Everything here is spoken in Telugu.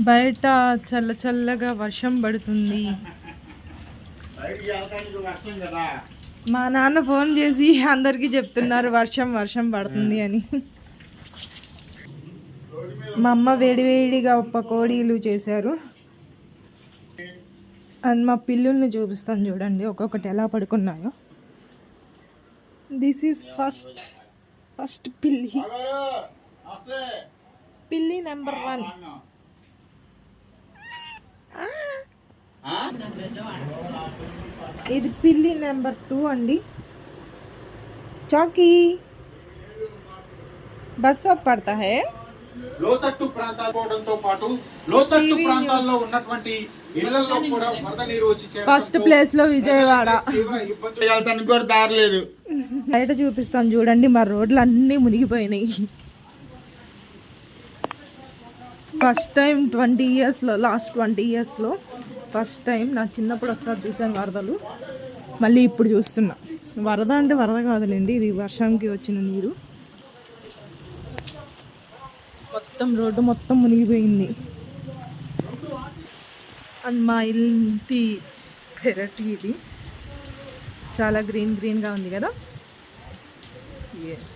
బయట చల్ల చల్లగా వర్షం పడుతుంది. మా నాన్న ఫోన్ చేసి అందరికీ చెప్తున్నారు వర్షం వర్షం పడుతుంది అని. మా అమ్మ వేడివేడిగా పకోడీలు చేశారు. అండ్ మా పిల్లుల్ని చూపిస్తాను చూడండి ఒక్కొక్కటి ఎలా పడుకున్నాయో. దిస్ ఈజ్ ఫస్ట్ పిల్లి నెంబర్ 1. ఇది పిల్లి నెంబర్ 2 అండి. చాకీ బస్ పడతా హే. లోతట్టు ప్రాంతాలు పోవడంతో పాటు లోతట్టు ప్రాంతాల్లో ఉన్నటువంటి ఇళ్లలో కూడా వరద నీరు వచ్చి ఫస్ట్ ప్లేస్ లో విజయవాడ. కూడా దారి లేదు. బయట చూపిస్తాను చూడండి మా రోడ్లు అన్నీ మునిగిపోయినాయి. ఫస్ట్ టైం 20 ఇయర్స్లో లాస్ట్ 20 ఇయర్స్లో ఫస్ట్ టైం. నా చిన్నప్పుడు ఒకసారి చూసాను వరదలు, మళ్ళీ ఇప్పుడు చూస్తున్నా. వరద అంటే వరద కాదులేండి, ఇది వర్షంకి వచ్చిన నీరు. మొత్తం రోడ్డు మొత్తం మునిగిపోయింది. అండ్ మా ఇంటి పెరటి ఇది చాలా గ్రీన్గా ఉంది కదా. ఎస్